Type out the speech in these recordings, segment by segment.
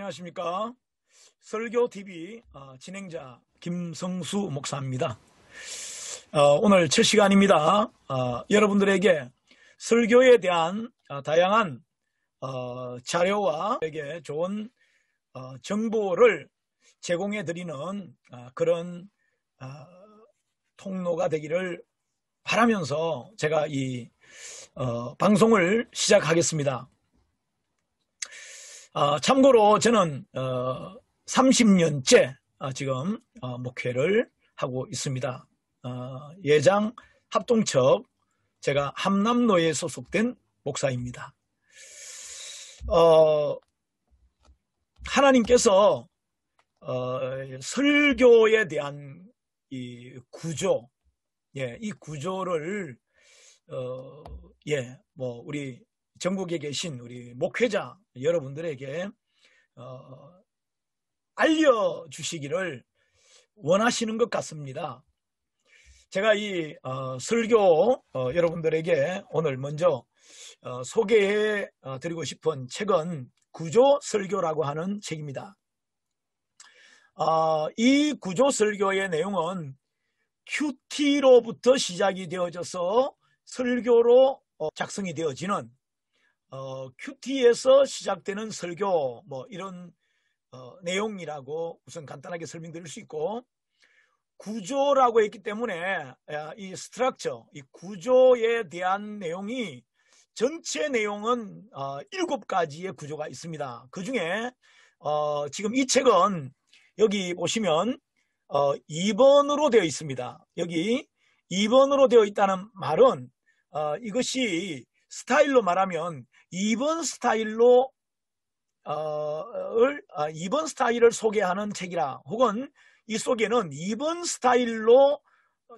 안녕하십니까. 설교TV 진행자 김성수 목사입니다. 오늘 첫 시간입니다. 여러분들에게 설교에 대한 다양한 자료와 좋은 정보를 제공해 드리는 그런 통로가 되기를 바라면서 제가 이 방송을 시작하겠습니다. 참고로 저는 30년째 지금 목회를 하고 있습니다. 예장 합동척 제가 함남로에 소속된 목사입니다. 하나님께서 설교에 대한 이 구조, 이 구조를 우리 전국에 계신 우리 목회자 여러분들에게 알려주시기를 원하시는 것 같습니다. 제가 이 설교 여러분들에게 오늘 먼저 소개해 드리고 싶은 책은 구조설교라고 하는 책입니다. 이 구조설교의 내용은 QT로부터 시작이 되어져서 설교로 작성이 되어지는 QT에서 시작되는 설교 이런 내용이라고 우선 간단하게 설명드릴 수 있고, 구조라고 했기 때문에 이 스트럭처, 이 구조에 대한 내용이 전체 내용은 7가지의 구조가 있습니다. 그 중에 지금 이 책은 여기 보시면 2번으로 되어 있습니다. 여기 2번으로 되어 있다는 말은 이것이 스타일로 말하면 2번 스타일로 2번 스타일을 소개하는 책이라, 혹은 이 속에는 2번 스타일로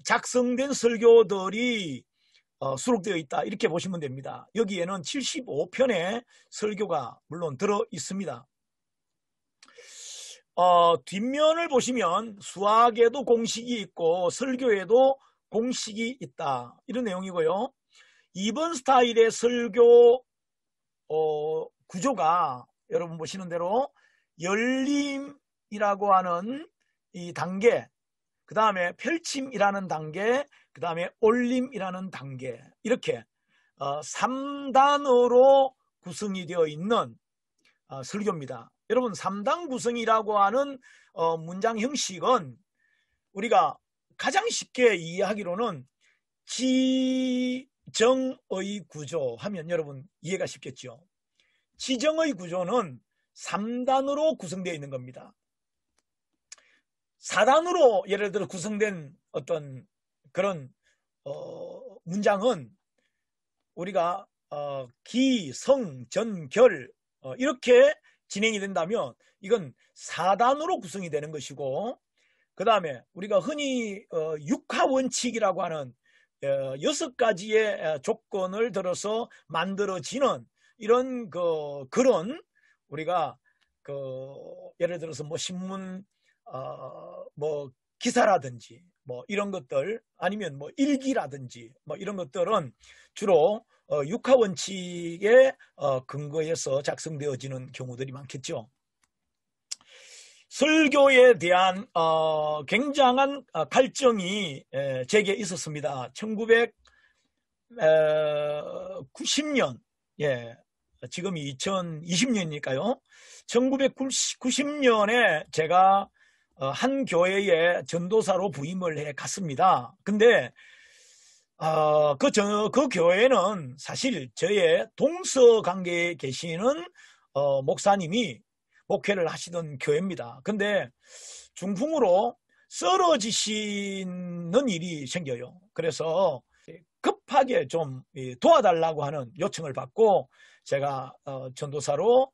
작성된 설교들이 수록되어 있다, 이렇게 보시면 됩니다. 여기에는 75편의 설교가 물론 들어 있습니다. 뒷면을 보시면 수학에도 공식이 있고 설교에도 공식이 있다, 이런 내용이고요. 2번 스타일의 설교 구조가 여러분 보시는 대로 열림이라고 하는 이 단계, 그 다음에 펼침이라는 단계, 그 다음에 올림이라는 단계, 이렇게 3단으로 구성이 되어 있는 설교입니다. 여러분, 3단 구성이라고 하는 문장 형식은 우리가 가장 쉽게 이해하기로는 지정의 구조 하면 여러분 이해가 쉽겠죠. 지정의 구조는 3단으로 구성되어 있는 겁니다. 4단으로 예를 들어 구성된 어떤 그런 문장은 우리가 기, 성, 전, 결 이렇게 진행이 된다면 이건 4단으로 구성이 되는 것이고, 그 다음에 우리가 흔히 육하원칙이라고 하는 6가지의 조건을 들어서 만들어지는 이런 그런 우리가 예를 들어서 신문 기사라든지 이런 것들, 아니면 일기라든지 이런 것들은 주로 육하원칙에 근거해서 작성되어지는 경우들이 많겠죠. 설교에 대한 굉장한 갈증이 제게 있었습니다. 1990년, 지금이 2020년이니까요. 1990년에 제가 한 교회에 전도사로 부임을 해 갔습니다. 근데 그 교회는 사실 저의 동서관계에 계시는 목사님이 목회를 하시던 교회입니다. 근데 중풍으로 쓰러지시는 일이 생겨요. 그래서 급하게 좀 도와달라고 하는 요청을 받고 제가 전도사로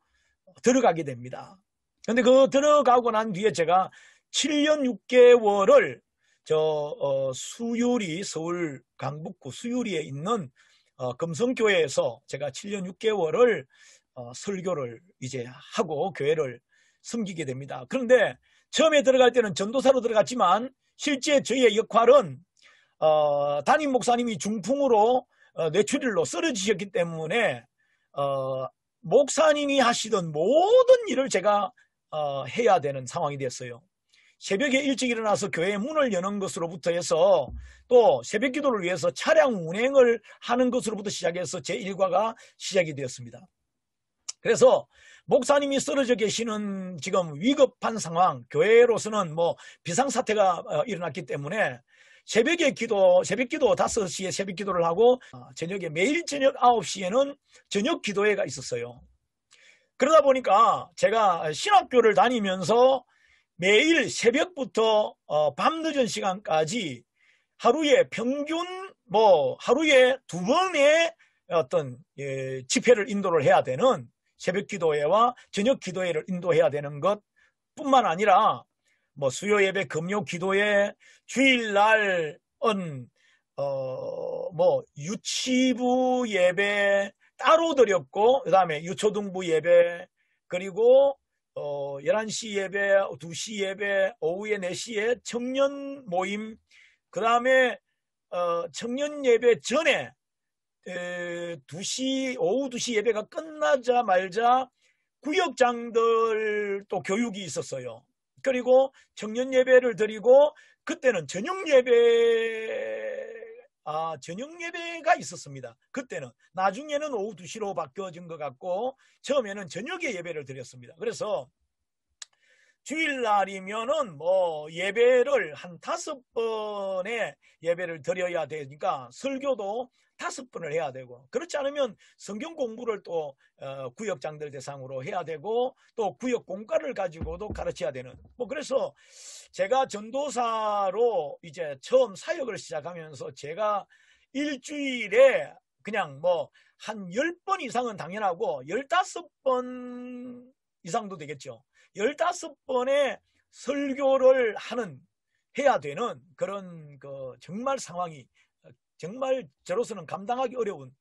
들어가게 됩니다. 근데 들어가고 난 뒤에 제가 7년 6개월을 수유리, 서울 강북구 수유리에 있는 금성교회에서 제가 7년 6개월을 설교를 이제 하고 교회를 섬기게 됩니다. 그런데 처음에 들어갈 때는 전도사로 들어갔지만 실제 저희의 역할은 담임 목사님이 중풍으로 뇌출혈로 쓰러지셨기 때문에 목사님이 하시던 모든 일을 제가 해야 되는 상황이 됐어요. 새벽에 일찍 일어나서 교회 문을 여는 것으로부터 해서 또 새벽 기도를 위해서 차량 운행을 하는 것으로부터 시작해서 제 일과가 시작이 되었습니다. 그래서 목사님이 쓰러져 계시는 지금 위급한 상황, 교회로서는 뭐 비상사태가 일어났기 때문에 새벽 기도 5시에 새벽 기도를 하고 저녁에 매일 저녁 9시에는 저녁 기도회가 있었어요. 그러다 보니까 제가 신학교를 다니면서 매일 새벽부터 밤늦은 시간까지 하루에 평균 하루에 2번의 어떤 집회를 인도를 해야 되는 새벽 기도회와 저녁 기도회를 인도해야 되는 것뿐만 아니라 뭐 수요 예배, 금요 기도회, 주일날은 유치부 예배 따로 드렸고, 그 다음에 유초등부 예배, 그리고 11시 예배, 2시 예배, 오후에 4시에 청년 모임, 그 다음에 청년 예배 전에 오후 2시 예배가 끝나자마자 구역장들 또 교육이 있었어요. 그리고 청년 예배를 드리고 그때는 저녁 예배가 있었습니다. 그때는. 나중에는 오후 2시로 바뀌어진 것 같고 처음에는 저녁에 예배를 드렸습니다. 그래서 주일날이면은 예배를 한 5번의 예배를 드려야 되니까 설교도 5번을 해야 되고, 그렇지 않으면 성경 공부를 또 구역장들 대상으로 해야 되고 또 구역 공과를 가지고도 가르쳐야 되는, 그래서 제가 전도사로 이제 처음 사역을 시작하면서 제가 일주일에 그냥 한 10번 이상은 당연하고 15번 이상도 되겠죠. 15번의 설교를 해야 되는 그런 정말 상황이 정말 저로서는 감당하기 어려운,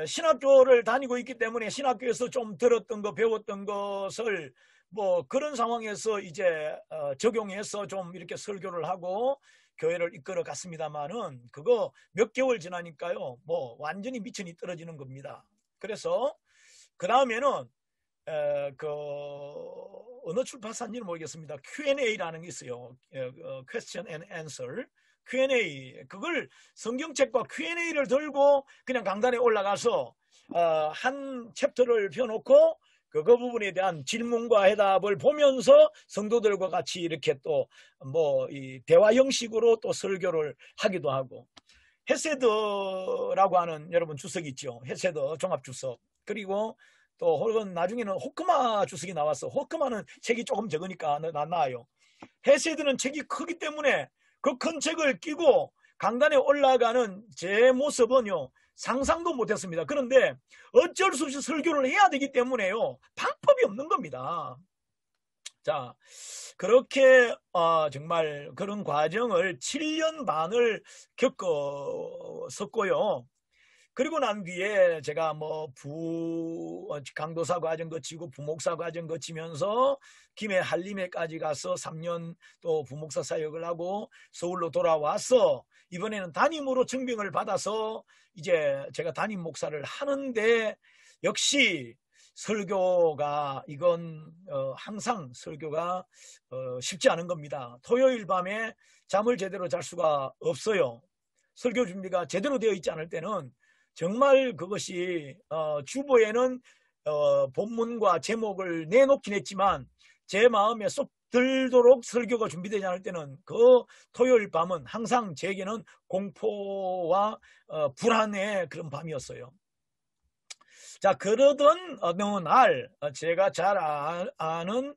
신학교를 다니고 있기 때문에 신학교에서 좀 들었던 거 배웠던 것을 그런 상황에서 이제 적용해서 좀 이렇게 설교를 하고 교회를 이끌어 갔습니다만은 그거 몇 개월 지나니까요 완전히 미천이 떨어지는 겁니다. 그래서 그 다음에는 어느 출판사인지는 모르겠습니다. Q&A라는 게 있어요. Question and Answer. Q&A, 그걸 성경책과 Q&A를 들고 그냥 강단에 올라가서 한 챕터를 펴놓고 그거 부분에 대한 질문과 해답을 보면서 성도들과 같이 이렇게 또 이 대화 형식으로 또 설교를 하기도 하고, 헤세드라고 하는 여러분 주석 있죠. 헤세드 종합주석. 그리고 또 혹은 나중에는 호크마 주석이 나왔어. 호크마는 책이 조금 적으니까 나아요. 헤세드는 책이 크기 때문에 그 큰 책을 끼고 강단에 올라가는 제 모습은요 상상도 못했습니다. 그런데 어쩔 수 없이 설교를 해야 되기 때문에요 방법이 없는 겁니다. 자, 그렇게 정말 그런 과정을 7년 반을 겪었었고요. 그리고 난 뒤에 제가 강도사 과정 거치고 부목사 과정 거치면서 김해 한림회까지 가서 3년 또 부목사 사역을 하고 서울로 돌아와서 이번에는 담임으로 증빙을 받아서 이제 제가 담임 목사를 하는데, 역시 설교가 이건 항상 설교가 쉽지 않은 겁니다. 토요일 밤에 잠을 제대로 잘 수가 없어요. 설교 준비가 제대로 되어 있지 않을 때는 정말 그것이 주보에는 본문과 제목을 내놓긴 했지만 제 마음에 쏙 들도록 설교가 준비되지 않을 때는 그 토요일 밤은 항상 제게는 공포와 불안의 그런 밤이었어요. 자, 그러던 어느 날 제가 잘 아는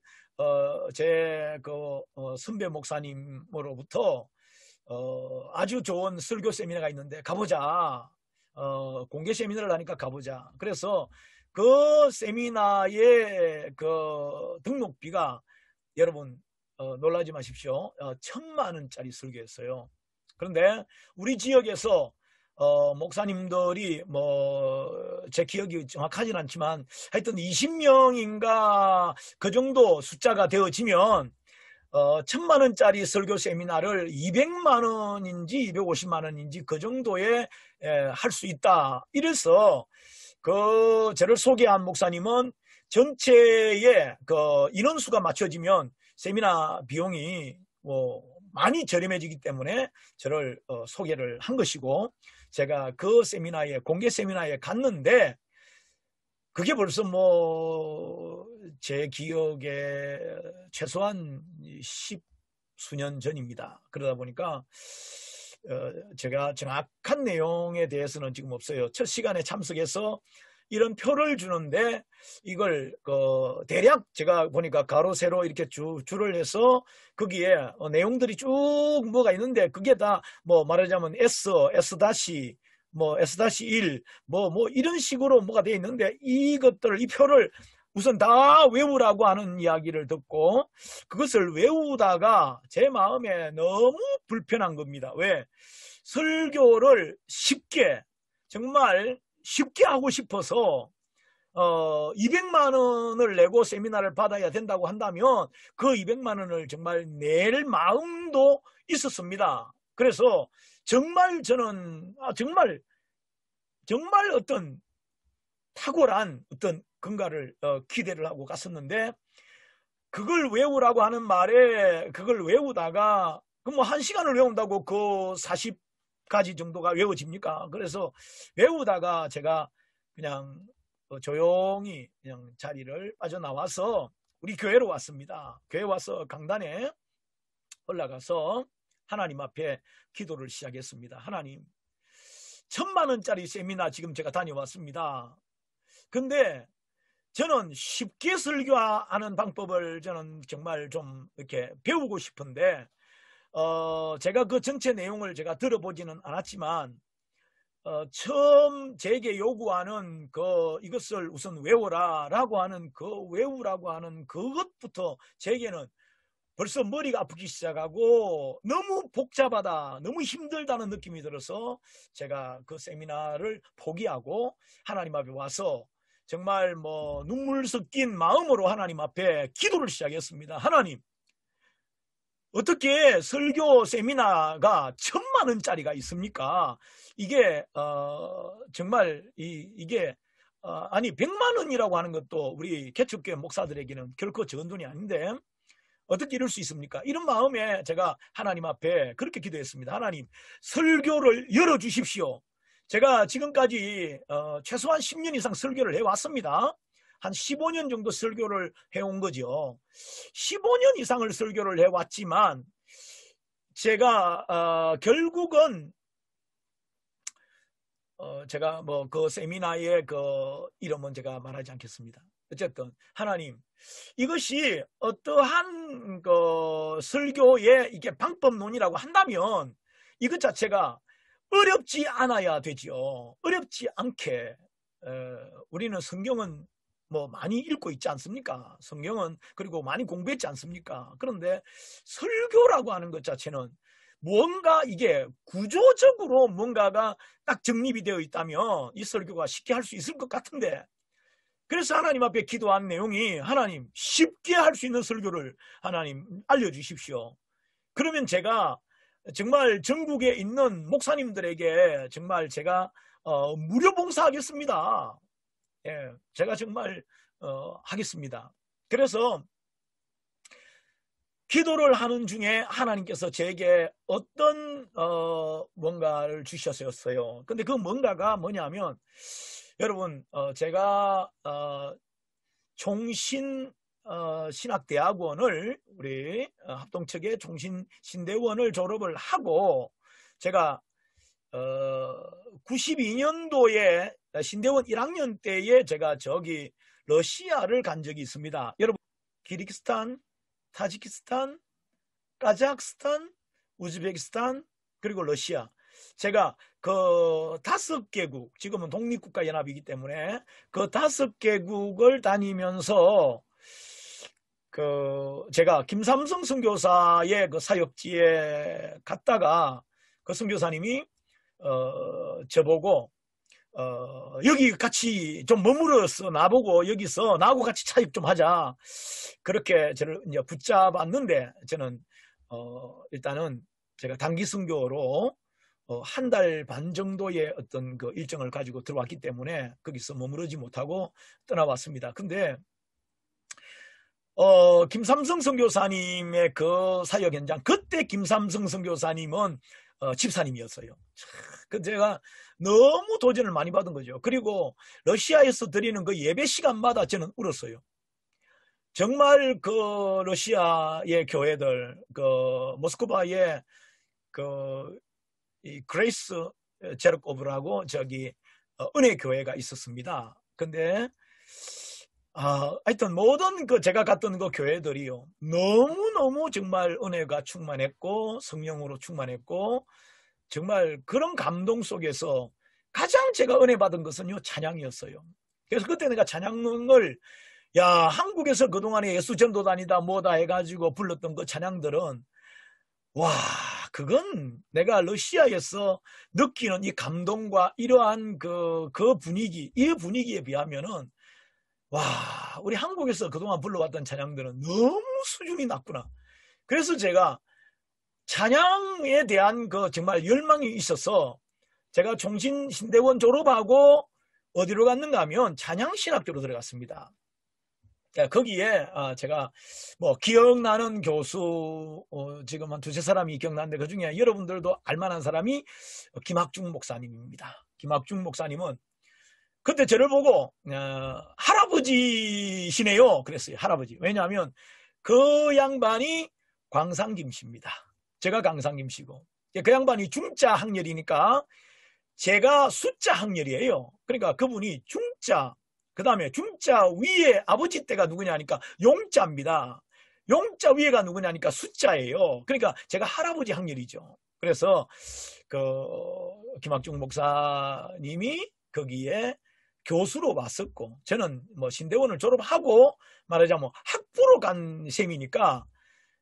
제 선배 목사님으로부터 아주 좋은 설교 세미나가 있는데 가보자. 공개 세미나를 하니까 가보자. 그래서 그 세미나의 그 등록비가 여러분 놀라지 마십시오. 1,000만 원짜리 설교였어요. 그런데 우리 지역에서 목사님들이 제 기억이 정확하진 않지만 하여튼 20명인가 그 정도 숫자가 되어지면 1,000만 원짜리 설교 세미나를 200만 원인지 250만 원인지 그 정도에 할 수 있다. 이래서 저를 소개한 목사님은 전체의 그 인원수가 맞춰지면 세미나 비용이 뭐 많이 저렴해지기 때문에 저를 소개를 한 것이고, 제가 그 세미나에, 공개 세미나에 갔는데 그게 벌써 뭐 제 기억에 최소한 10수년 전입니다. 그러다 보니까 제가 정확한 내용에 대해서는 지금 없어요. 첫 시간에 참석해서 이런 표를 주는데 이걸 대략 제가 보니까 가로 세로 이렇게 줄을 해서 거기에 내용들이 쭉 뭐가 있는데, 그게 다 뭐 말하자면 S 다시 뭐 S-1 뭐 이런 식으로 뭐가 되어 있는데, 이 표를 우선 다 외우라고 하는 이야기를 듣고 그것을 외우다가 제 마음에 너무 불편한 겁니다. 왜? 설교를 정말 쉽게 하고 싶어서 200만 원을 내고 세미나를 받아야 된다고 한다면 그 200만 원을 정말 낼 마음도 있었습니다. 그래서 정말 저는 정말 어떤 탁월한 어떤 근가를 기대를 하고 갔었는데, 그걸 외우라고 하는 말에 그걸 외우다가 뭐 1시간을 외운다고 그 40가지 정도가 외워집니까? 그래서 외우다가 제가 그냥 조용히 그냥 자리를 빠져나와서 우리 교회로 왔습니다. 교회 와서 강단에 올라가서 하나님 앞에 기도를 시작했습니다. 하나님, 1,000만 원짜리 세미나 지금 제가 다녀왔습니다. 근데 저는 쉽게 설교하는 방법을 저는 정말 좀 이렇게 배우고 싶은데, 제가 그 전체 내용을 제가 들어보지는 않았지만, 처음 제게 요구하는 이것을 우선 외워라라고 하는 외우라고 하는 그것부터 제게는 벌써 머리가 아프기 시작하고 너무 복잡하다, 너무 힘들다는 느낌이 들어서 제가 그 세미나를 포기하고 하나님 앞에 와서 정말 뭐 눈물 섞인 마음으로 하나님 앞에 기도를 시작했습니다. 하나님, 어떻게 설교 세미나가 1,000만 원짜리가 있습니까? 이게 정말 이게 아니 100만 원이라고 하는 것도 우리 개척교회 목사들에게는 결코 적은 돈이 아닌데 어떻게 이럴 수 있습니까? 이런 마음에 제가 하나님 앞에 그렇게 기도했습니다. 하나님, 설교를 열어주십시오. 제가 지금까지 최소한 10년 이상 설교를 해왔습니다. 한 15년 정도 설교를 해온 거죠. 15년 이상을 설교를 해왔지만 제가 결국은 제가 뭐 그 세미나의 그 이름은 제가 말하지 않겠습니다. 어쨌든 하나님, 이것이 어떠한 그 설교의 이게 방법론이라고 한다면 이것 자체가 어렵지 않아야 되지요. 어렵지 않게 우리는 성경은 뭐 많이 읽고 있지 않습니까? 성경은 그리고 많이 공부했지 않습니까? 그런데 설교라고 하는 것 자체는 뭔가 이게 구조적으로 뭔가가 딱 정립이 되어 있다면 이 설교가 쉽게 할 수 있을 것 같은데, 그래서 하나님 앞에 기도한 내용이 하나님, 쉽게 할 수 있는 설교를 하나님 알려주십시오. 그러면 제가 정말 전국에 있는 목사님들에게 정말 제가 무료 봉사하겠습니다. 예, 제가 정말 하겠습니다. 그래서 기도를 하는 중에 하나님께서 제게 어떤 뭔가를 주셨어요. 근데 그 뭔가가 뭐냐면, 여러분 제가 종신신학대학원을 우리 합동측의 종신신대원을 졸업을 하고 제가 92년도에 신대원 1학년 때에 제가 저기 러시아를 간 적이 있습니다. 여러분, 키르기스탄, 타지키스탄, 카자흐스탄, 우즈베키스탄, 그리고 러시아, 제가 그 5개국, 지금은 독립국가연합이기 때문에 그 5개국을 다니면서 제가 김삼성 선교사의 그 사역지에 갔다가 그 선교사님이 저보고 여기 같이 좀 머물러서 나보고 여기서 나하고 같이 차입 좀 하자, 그렇게 저를 이제 붙잡았는데, 저는 일단은 제가 단기 선교로 1달 반 정도의 어떤 그 일정을 가지고 들어왔기 때문에 거기서 머무르지 못하고 떠나왔습니다. 근데 김삼성 선교사님의 그 사역 현장, 그때 김삼성 선교사님은 집사님이었어요. 그 제가 너무 도전을 많이 받은 거죠. 그리고 러시아에서 드리는 그 예배 시간마다 저는 울었어요. 정말 그 러시아의 교회들, 그 모스크바의 이 그레이스 제르코브라고 저기 은혜 교회가 있었습니다. 근데 하여튼 모든 그 제가 갔던 그 교회들이요, 너무너무 정말 은혜가 충만했고 성령으로 충만했고, 정말 그런 감동 속에서 가장 제가 은혜 받은 것은요, 찬양이었어요. 그래서 그때 내가 찬양을, 한국에서 그동안에 예수 전도단이다 뭐다 해가지고 불렀던 그 찬양들은, 와, 그건 내가 러시아에서 느끼는 이 감동과 이러한 그 분위기, 이 분위기에 비하면은, 와, 우리 한국에서 그동안 불러왔던 찬양들은 너무 수준이 낮구나. 그래서 제가 찬양에 대한 그 정말 열망이 있어서 제가 종신신대원 졸업하고 어디로 갔는가 하면 찬양신학교로 들어갔습니다. 거기에 제가 뭐 기억나는 교수 지금 한 두세 사람이 기억나는데, 그 중에 여러분들도 알만한 사람이 김학중 목사님입니다. 김학중 목사님은 그때 저를 보고 할아버지시네요 그랬어요. 할아버지. 왜냐하면 그 양반이 광상김씨입니다. 제가 광상김씨고, 그 양반이 중자 학렬이니까 제가 숫자 학렬이에요. 그러니까 그분이 중자, 그 다음에 중자 위에 아버지 때가 누구냐 하니까 용자입니다. 용자 위에가 누구냐 하니까 숫자예요. 그러니까 제가 할아버지 학렬이죠. 그래서 그 김학중 목사님이 거기에 교수로 왔었고, 저는 뭐 신대원을 졸업하고 말하자면 학부로 간 셈이니까,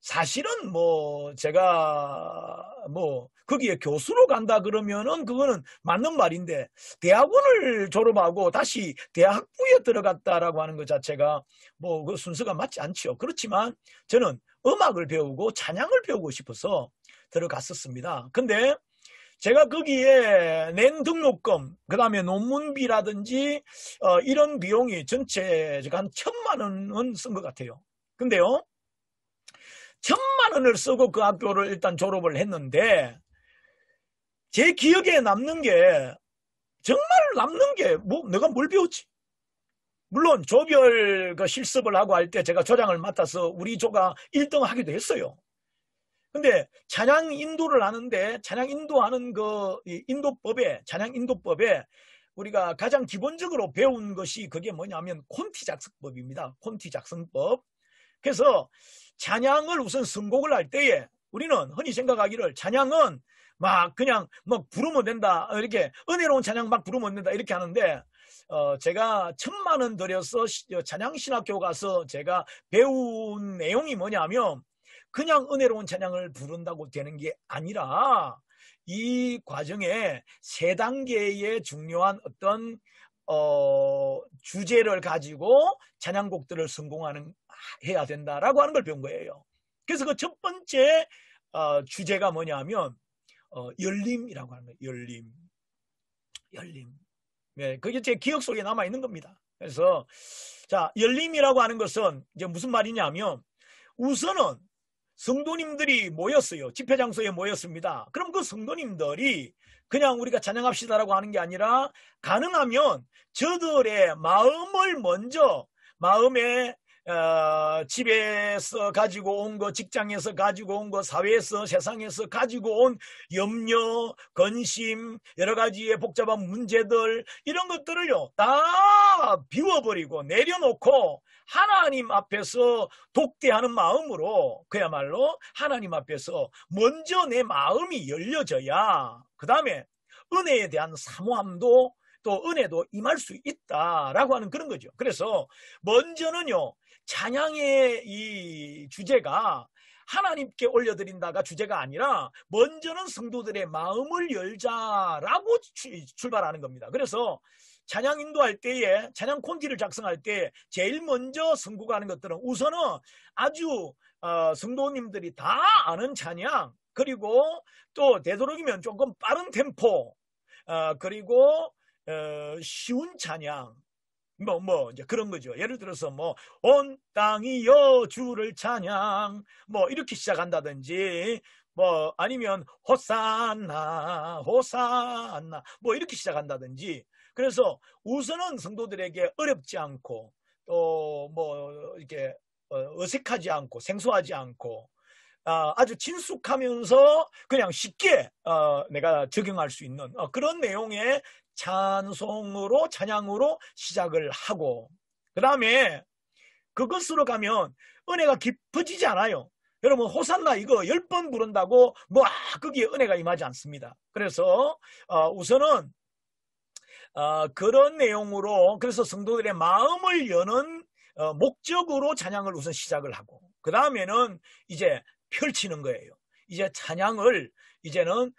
사실은 뭐 제가 뭐 거기에 교수로 간다 그러면은 그거는 맞는 말인데, 대학원을 졸업하고 다시 대학부에 들어갔다라고 하는 것 자체가 뭐 그 순서가 맞지 않죠. 그렇지만 저는 음악을 배우고 찬양을 배우고 싶어서 들어갔었습니다. 근데 제가 거기에 낸 등록금, 그 다음에 논문비라든지 이런 비용이 전체 제가 한 1,000만 원은 쓴 것 같아요. 근데요, 1,000만 원을 쓰고 그 학교를 일단 졸업을 했는데, 제 기억에 남는 게, 정말 남는 게 뭐 내가 뭘 배웠지? 물론 조별 그 실습을 하고 할 때 제가 조장을 맡아서 우리 조가 1등 하기도 했어요. 근데 찬양 인도를 하는데, 찬양 인도하는 그 찬양 인도법에 우리가 가장 기본적으로 배운 것이 그게 뭐냐면 콘티 작성법입니다. 콘티 작성법. 그래서 찬양을 우선 선곡을 할 때에 우리는 흔히 생각하기를 찬양은 막 그냥 막 부르면 된다, 이렇게 은혜로운 찬양 막 부르면 된다 이렇게 하는데, 제가 1,000만 원 들여서 찬양신학교 가서 제가 배운 내용이 뭐냐면, 그냥 은혜로운 찬양을 부른다고 되는 게 아니라 이 과정에 3단계의 중요한 어떤 주제를 가지고 찬양곡들을 해야 된다라고 하는 걸 배운 거예요. 그래서 그 첫 번째 주제가 뭐냐면 열림이라고 하는 거예요. 열림. 네, 그게 제 기억 속에 남아 있는 겁니다. 그래서 자, 열림이라고 하는 것은 이제 무슨 말이냐면, 우선은 성도님들이 모였어요. 집회 장소에 모였습니다. 그럼 그 성도님들이 그냥 우리가 찬양합시다라고 하는 게 아니라, 가능하면 저들의 마음을 먼저, 마음에 집에서 가지고 온 거, 직장에서 가지고 온 거, 사회에서, 세상에서 가지고 온 염려, 근심, 여러 가지의 복잡한 문제들, 이런 것들을요 다 비워버리고 내려놓고 하나님 앞에서 독대하는 마음으로, 그야말로 하나님 앞에서 먼저 내 마음이 열려져야 그 다음에 은혜에 대한 사모함도 또 은혜도 임할 수 있다라고 하는 그런 거죠. 그래서 먼저는요, 찬양의 이 주제가 하나님께 올려드린다가 주제가 아니라, 먼저는 성도들의 마음을 열자라고 출발하는 겁니다. 그래서 찬양 인도할 때에, 찬양 콘티를 작성할 때 제일 먼저 선곡하는 것들은 우선은 아주 성도님들이 다 아는 찬양, 그리고 또 되도록이면 조금 빠른 템포, 그리고 쉬운 찬양, 이제 그런 거죠. 예를 들어서 온 땅이여 주를 찬양, 이렇게 시작한다든지, 아니면, 호산나, 호산나, 이렇게 시작한다든지. 그래서 우선은 성도들에게 어렵지 않고, 또, 이렇게, 어색하지 않고, 생소하지 않고, 아주 친숙하면서 그냥 쉽게 내가 적용할 수 있는 그런 내용의 찬송으로, 찬양으로 시작을 하고, 그 다음에 그것으로 가면 은혜가 깊어지지 않아요. 여러분, 호산나 이거 10번 부른다고 거기에 은혜가 임하지 않습니다. 그래서 우선은 그런 내용으로, 그래서 성도들의 마음을 여는 목적으로 찬양을 우선 시작을 하고, 그 다음에는 이제 펼치는 거예요. 이제 찬양을 이제는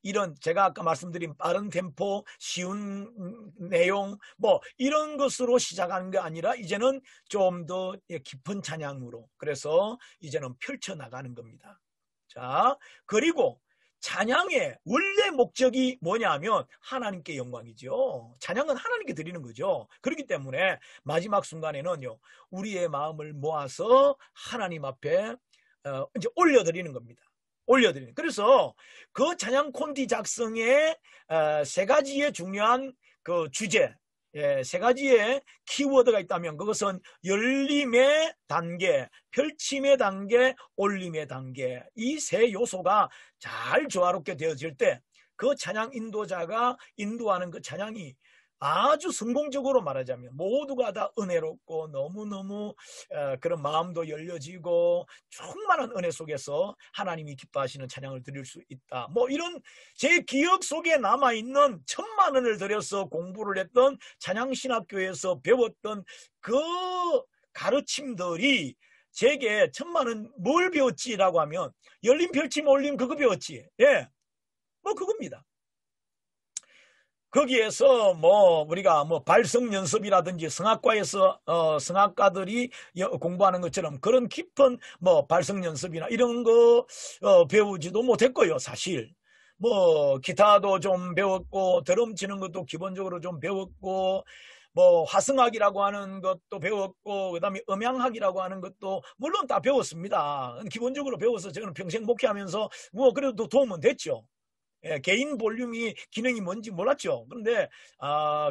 이런 제가 아까 말씀드린 빠른 템포, 쉬운 내용 이런 것으로 시작하는 게 아니라 이제는 좀 더 깊은 찬양으로, 그래서 이제는 펼쳐 나가는 겁니다. 자, 그리고 찬양의 원래 목적이 뭐냐면 하나님께 영광이죠. 찬양은 하나님께 드리는 거죠. 그렇기 때문에 마지막 순간에는요, 우리의 마음을 모아서 하나님 앞에 이제 올려드리는 겁니다. 올려드리는. 그래서 그 찬양 콘티 작성의 세 가지의 중요한 그 주제, 세 가지의 키워드가 있다면 그것은 열림의 단계, 펼침의 단계, 올림의 단계, 이 세 요소가 잘 조화롭게 되어질 때 그 찬양 인도자가 인도하는 그 찬양이 아주 성공적으로 말하자면 모두가 다 은혜롭고 너무너무 그런 마음도 열려지고 충만한 은혜 속에서 하나님이 기뻐하시는 찬양을 드릴 수 있다. 이런 제 기억 속에 남아있는 1000만 원을 들여서 공부를 했던 찬양신학교에서 배웠던 그 가르침들이 제게 1000만 원 뭘 배웠지라고 하면 열림, 펼침, 올림 그거 배웠지. 그겁니다. 거기에서 우리가 발성 연습이라든지 성악과에서 성악가들이 공부하는 것처럼 그런 깊은 발성 연습이나 이런 거 배우지도 못했고요. 사실 기타도 좀 배웠고 드럼 치는 것도 기본적으로 좀 배웠고 화성학이라고 하는 것도 배웠고 그다음에 음향학이라고 하는 것도 물론 다 배웠습니다. 기본적으로 배워서 저는 평생 목회하면서 그래도 도움은 됐죠. 개인 볼륨이 기능이 뭔지 몰랐죠. 그런데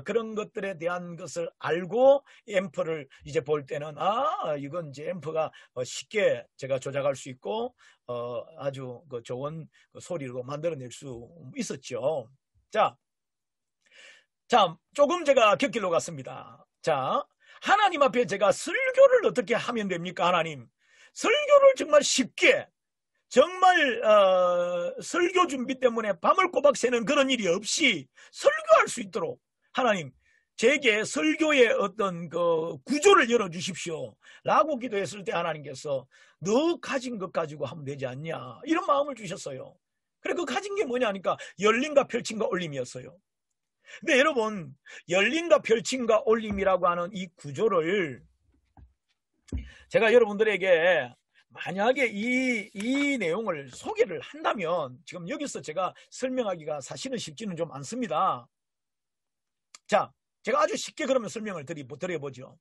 그런 것들에 대한 것을 알고 앰프를 이제 볼 때는 이건 이제 앰프가 쉽게 제가 조작할 수 있고 아주 좋은 소리로 만들어낼 수 있었죠. 자, 조금 제가 곁길로 갔습니다. 자, 하나님 앞에 제가 설교를 어떻게 하면 됩니까? 하나님, 설교를 정말 쉽게, 정말 설교 준비 때문에 밤을 꼬박 새는 그런 일이 없이 설교할 수 있도록 하나님, 제게 설교의 어떤 그 구조를 열어주십시오 라고 기도했을 때 하나님께서 너 가진 것 가지고 하면 되지 않냐 이런 마음을 주셨어요. 그래, 그 가진 게 뭐냐 하니까 열림과 펼침과 올림이었어요. 근데 여러분, 열림과 펼침과 올림이라고 하는 이 구조를 제가 여러분들에게 만약에 이 내용을 소개를 한다면 지금 여기서 제가 설명하기가 사실은 쉽지는 좀 않습니다. 자, 제가 아주 쉽게 그러면 설명을 드려보죠.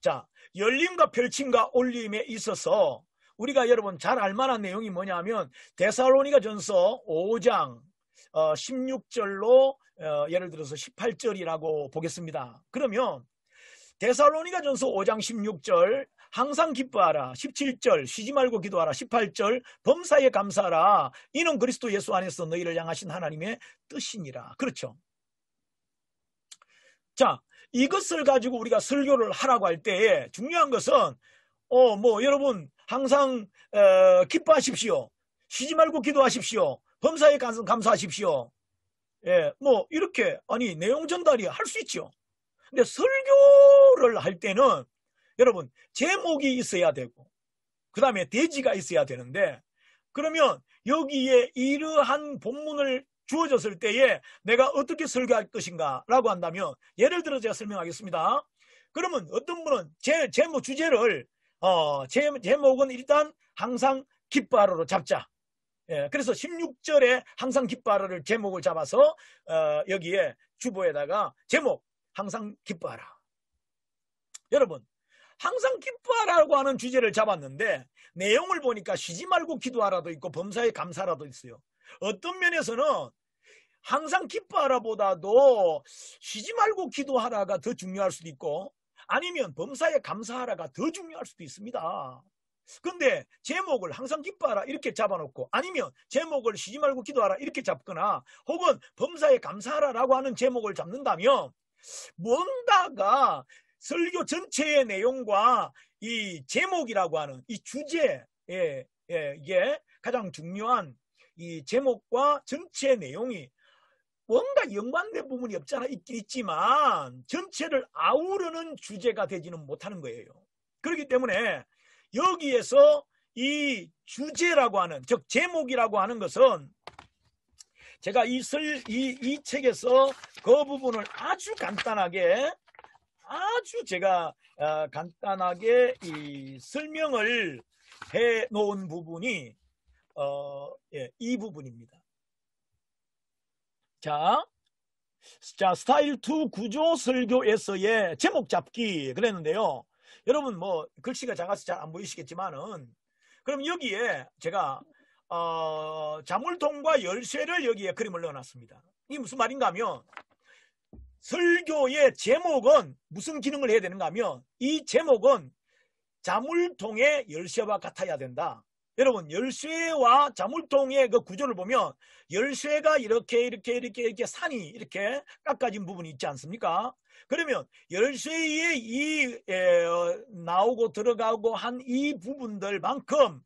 자, 열림과 펼침과 올림에 있어서 우리가 여러분 잘 알만한 내용이 뭐냐면 데살로니가 전서 5장 16절로 예를 들어서 18절이라고 보겠습니다. 그러면 데살로니가 전서 5장 16절 항상 기뻐하라 17절 쉬지 말고 기도하라 18절 범사에 감사하라 이는 그리스도 예수 안에서 너희를 향하신 하나님의 뜻이니라. 그렇죠. 자, 이것을 가지고 우리가 설교를 하라고 할 때에 중요한 것은 여러분 항상 기뻐하십시오. 쉬지 말고 기도하십시오. 범사에 감사하십시오. 이렇게 내용 전달이 할 수 있죠. 근데 설교를 할 때는 여러분 제목이 있어야 되고 그 다음에 대지가 있어야 되는데 그러면 여기에 이러한 본문을 주어졌을 때에 내가 어떻게 설교할 것인가 라고 한다면 예를 들어 제가 설명하겠습니다. 그러면 어떤 분은 제목 주제를 제목은 일단 항상 기뻐하라로 잡자. 그래서 16절에 항상 기뻐하라를 제목을 잡아서 여기에 주보에다가 제목 항상 기뻐하라. 여러분, 항상 기뻐하라고 하는 주제를 잡았는데 내용을 보니까 쉬지 말고 기도하라도 있고 범사에 감사하라도 있어요. 어떤 면에서는 항상 기뻐하라보다도 쉬지 말고 기도하라가 더 중요할 수도 있고, 아니면 범사에 감사하라가 더 중요할 수도 있습니다. 근데 제목을 항상 기뻐하라 이렇게 잡아놓고, 아니면 제목을 쉬지 말고 기도하라 이렇게 잡거나, 혹은 범사에 감사하라라고 하는 제목을 잡는다면 뭔가가 설교 전체의 내용과 이 제목이라고 하는 이 주제에 이게 가장 중요한 이 제목과 전체 내용이 뭔가 연관된 부분이 없잖아 있긴 있지만 전체를 아우르는 주제가 되지는 못하는 거예요. 그렇기 때문에 여기에서 이 주제라고 하는, 즉 제목이라고 하는 것은 제가 이 책에서 그 부분을 아주 간단하게 제가 간단하게 이 설명을 해 놓은 부분이 이 부분입니다. 자, 스타일 2 구조 설교에서의 제목 잡기 그랬는데요. 여러분 뭐 글씨가 작아서 잘 안 보이시겠지만은, 그럼 여기에 제가 자물통과 열쇠를 여기에 그림을 넣어놨습니다. 이게 무슨 말인가 하면, 설교의 제목은 무슨 기능을 해야 되는가 하면, 이 제목은 자물통의 열쇠와 같아야 된다. 여러분, 열쇠와 자물통의 그 구조를 보면 열쇠가 이렇게 산이 이렇게 깎아진 부분이 있지 않습니까? 그러면 열쇠에 이 나오고 들어가고 한 이 부분들만큼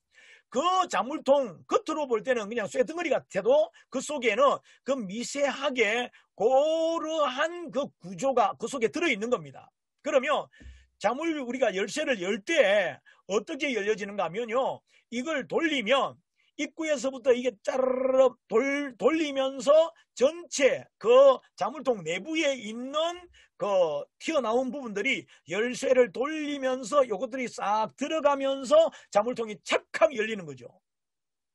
그 자물통 겉으로 볼 때는 그냥 쇠덩어리 같아도 그 속에는 그 미세하게 고르한 그 구조가 그 속에 들어있는 겁니다. 그러면 우리가 열쇠를 열 때 어떻게 열려지는가 하면요, 이걸 돌리면 입구에서부터 이게 짜르르 돌리면서 전체 그 자물통 내부에 있는 그 튀어나온 부분들이 열쇠를 돌리면서 요것들이 싹 들어가면서 자물통이 착하게 열리는 거죠.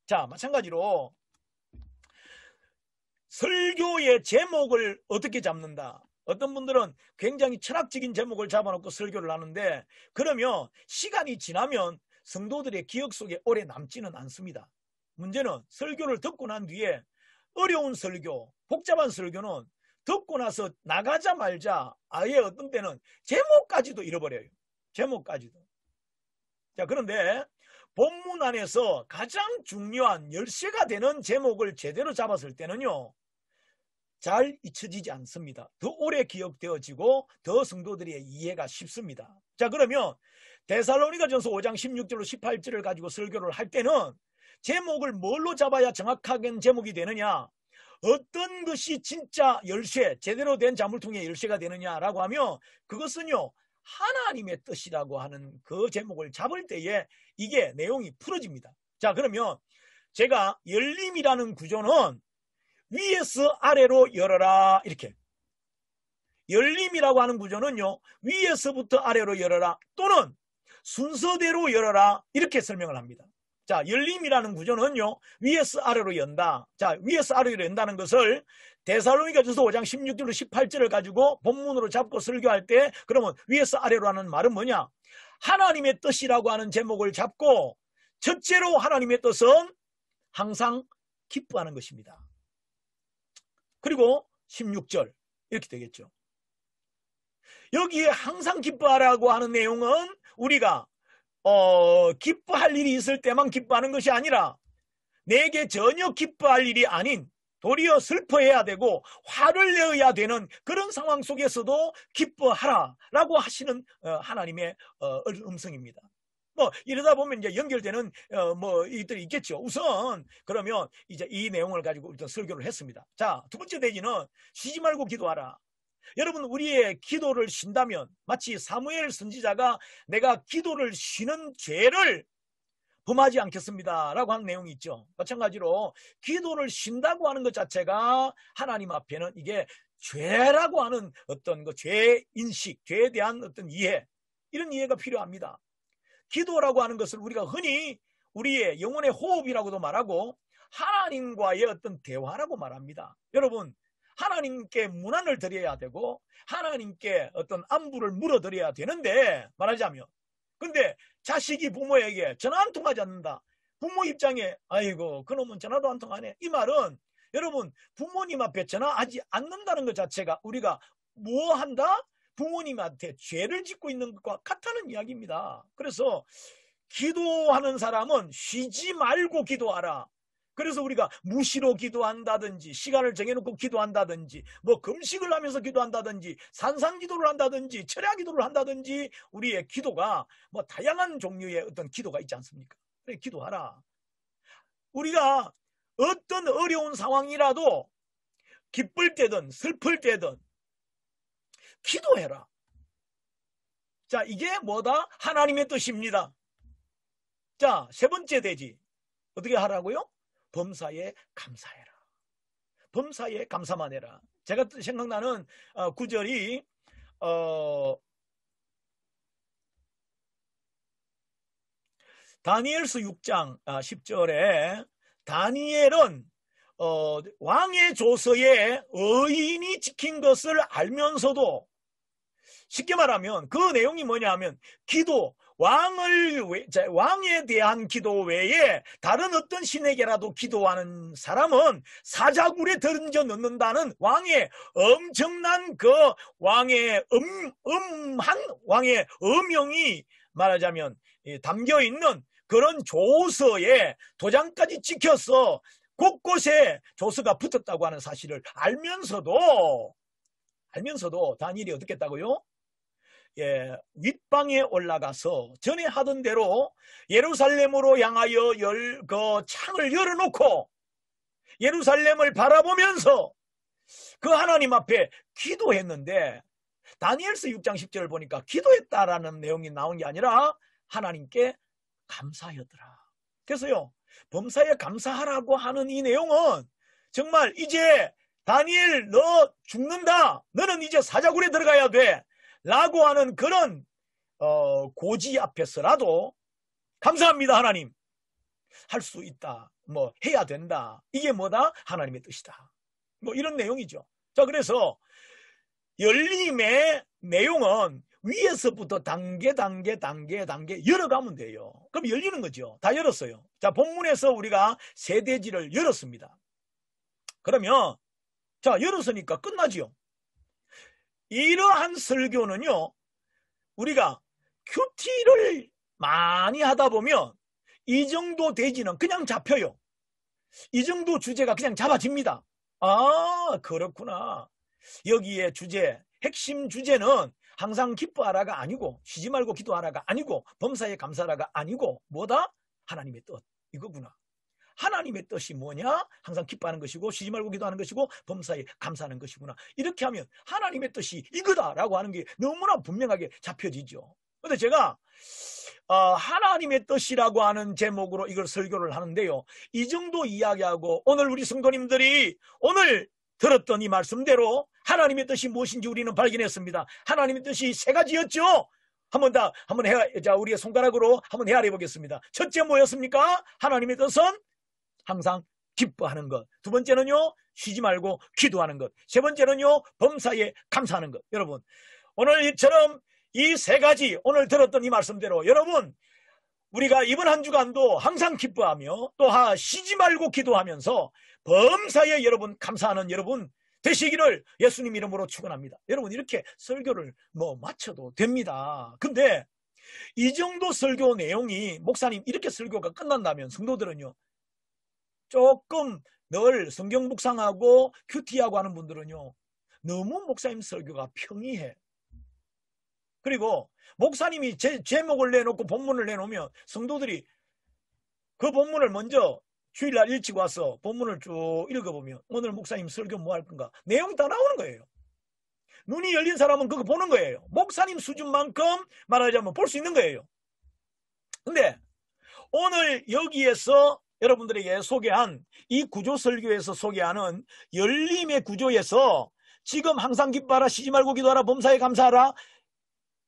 자, 마찬가지로 설교의 제목을 어떻게 잡는다. 어떤 분들은 굉장히 철학적인 제목을 잡아놓고 설교를 하는데, 그러면 시간이 지나면 성도들의 기억 속에 오래 남지는 않습니다. 문제는 설교를 듣고 난 뒤에 어려운 설교, 복잡한 설교는 듣고 나서 나가자마자 아예 어떤 때는 제목까지도 잃어버려요. 제목까지도. 자, 그런데 본문 안에서 가장 중요한 열쇠가 되는 제목을 제대로 잡았을 때는요, 잘 잊혀지지 않습니다. 더 오래 기억되어지고 더 성도들의 이해가 쉽습니다. 자, 그러면 데살로니가전서 5장 16절로 18절을 가지고 설교를 할 때는 제목을 뭘로 잡아야 정확하게 제목이 되느냐, 어떤 것이 진짜 열쇠, 제대로 된 자물통의 열쇠가 되느냐라고 하면 그것은요, 하나님의 뜻이라고 하는 그 제목을 잡을 때에 이게 내용이 풀어집니다. 자, 그러면 제가 열림이라는 구조는 위에서 아래로 열어라, 이렇게. 열림이라고 하는 구조는요, 위에서부터 아래로 열어라 또는 순서대로 열어라, 이렇게 설명을 합니다. 자, 열림이라는 구조는요, 위에서 아래로 연다. 자, 위에서 아래로 연다는 것을 데살로니가전서 5장 16절로 18절을 가지고 본문으로 잡고 설교할 때, 그러면 위에서 아래로 하는 말은 뭐냐? 하나님의 뜻이라고 하는 제목을 잡고 첫째로 하나님의 뜻은 항상 기뻐하는 것입니다. 그리고 16절 이렇게 되겠죠. 여기에 항상 기뻐하라고 하는 내용은 우리가 기뻐할 일이 있을 때만 기뻐하는 것이 아니라 내게 전혀 기뻐할 일이 아닌 도리어 슬퍼해야 되고 화를 내어야 되는 그런 상황 속에서도 기뻐하라라고 하시는 하나님의 음성입니다. 뭐 이러다 보면 이제 연결되는 이들이 있겠죠. 우선 그러면 이제 이 내용을 가지고 일단 설교를 했습니다. 자, 두 번째 대지는 쉬지 말고 기도하라. 여러분, 우리의 기도를 쉰다면 마치 사무엘 선지자가 내가 기도를 쉬는 죄를 범하지 않겠습니다 라고 하는 내용이 있죠. 마찬가지로 기도를 쉰다고 하는 것 자체가 하나님 앞에는 이게 죄라고 하는 어떤 그 죄인식, 죄에 대한 어떤 이해, 이런 이해가 필요합니다. 기도라고 하는 것을 우리가 흔히 우리의 영혼의 호흡이라고도 말하고 하나님과의 어떤 대화라고 말합니다. 여러분, 하나님께 문안을 드려야 되고 하나님께 어떤 안부를 물어드려야 되는데 말하자면 근데 자식이 부모에게 전화 한 통하지 않는다. 부모 입장에 아이고 그놈은 전화도 한 통 안 해. 이 말은 여러분 부모님 앞에 전화하지 않는다는 것 자체가 우리가 뭐 한다? 부모님한테 죄를 짓고 있는 것과 같다는 이야기입니다. 그래서 기도하는 사람은 쉬지 말고 기도하라. 그래서 우리가 무시로 기도한다든지 시간을 정해놓고 기도한다든지 뭐 금식을 하면서 기도한다든지 산상기도를 한다든지 철야기도를 한다든지 우리의 기도가 뭐 다양한 종류의 어떤 기도가 있지 않습니까? 그래 기도하라. 우리가 어떤 어려운 상황이라도 기쁠 때든 슬플 때든 기도해라. 자, 이게 뭐다? 하나님의 뜻입니다. 자, 세 번째 대지. 어떻게 하라고요? 범사에 감사해라. 범사에 감사만 해라. 제가 생각나는 구절이 다니엘서 6장 10절에 다니엘은 왕의 조서에 의인이 지킨 것을 알면서도 쉽게 말하면 그 내용이 뭐냐 하면 기도, 왕에 대한 기도 외에 다른 어떤 신에게라도 기도하는 사람은 사자굴에 던져 넣는다는 왕의 엄청난 그 왕의 음한 왕의 어명이 말하자면 담겨 있는 그런 조서에 도장까지 찍혀서 곳곳에 조서가 붙었다고 하는 사실을 알면서도 다니엘이 어떻게 했다고요? 예, 윗방에 올라가서 전에 하던 대로 예루살렘으로 향하여 그 창을 열어놓고 예루살렘을 바라보면서 그 하나님 앞에 기도했는데 다니엘서 6장 10절을 보니까 기도했다라는 내용이 나온 게 아니라 하나님께 감사하였더라. 그래서요, 범사에 감사하라고 하는 이 내용은 정말 이제 다니엘 너 죽는다. 너는 이제 사자굴에 들어가야 돼. 라고 하는 그런 고지 앞에서라도 감사합니다 하나님. 할 수 있다. 뭐 해야 된다. 이게 뭐다? 하나님의 뜻이다. 뭐 이런 내용이죠. 자, 그래서 열림의 내용은 위에서부터 단계 열어가면 돼요. 그럼 열리는 거죠. 다 열었어요. 자, 본문에서 우리가 세 대지를 열었습니다. 그러면 자, 열었으니까 끝나지요. 이러한 설교는요, 우리가 큐티를 많이 하다 보면 이 정도 대지는 그냥 잡혀요. 이 정도 주제가 그냥 잡아집니다. 아, 그렇구나. 여기에 핵심 주제는 항상 기뻐하라가 아니고 쉬지 말고 기도하라가 아니고 범사에 감사하라가 아니고 뭐다? 하나님의 뜻. 이거구나. 하나님의 뜻이 뭐냐? 항상 기뻐하는 것이고 쉬지 말고 기도하는 것이고 범사에 감사하는 것이구나. 이렇게 하면 하나님의 뜻이 이거다라고 하는 게 너무나 분명하게 잡혀지죠. 그런데 제가 하나님의 뜻이라고 하는 제목으로 이걸 설교를 하는데요. 이 정도 이야기하고 오늘 우리 성도님들이 오늘 들었던 이 말씀대로 하나님의 뜻이 무엇인지 우리는 발견했습니다. 하나님의 뜻이 세 가지였죠. 자, 우리의 손가락으로 한번 헤아려 보겠습니다. 첫째 뭐였습니까? 하나님의 뜻은 항상 기뻐하는 것. 두 번째는요, 쉬지 말고 기도하는 것. 세 번째는요, 범사에 감사하는 것. 여러분, 오늘처럼 이 세 가지 오늘 들었던 이 말씀대로 여러분, 우리가 이번 한 주간도 항상 기뻐하며 또 쉬지 말고 기도하면서 범사에 여러분 감사하는 여러분 되시기를 예수님 이름으로 축원합니다. 여러분, 이렇게 설교를 마쳐도 됩니다. 근데 이 정도 설교 내용이 목사님 이렇게 설교가 끝난다면 성도들은요, 조금 늘 성경 묵상하고 큐티하고 하는 분들은요, 너무 목사님 설교가 평이해. 그리고 목사님이 제목을 내놓고 본문을 내놓으면 성도들이 그 본문을 먼저 주일날 일찍 와서 본문을 쭉 읽어보면 오늘 목사님 설교 뭐 할 건가? 내용이 다 나오는 거예요. 눈이 열린 사람은 그거 보는 거예요. 목사님 수준만큼 말하자면 볼 수 있는 거예요. 근데 오늘 여기에서 여러분들에게 소개한 이 구조 설교에서 소개하는 열림의 구조에서 지금 항상 기뻐하라, 쉬지 말고 기도하라, 범사에 감사하라,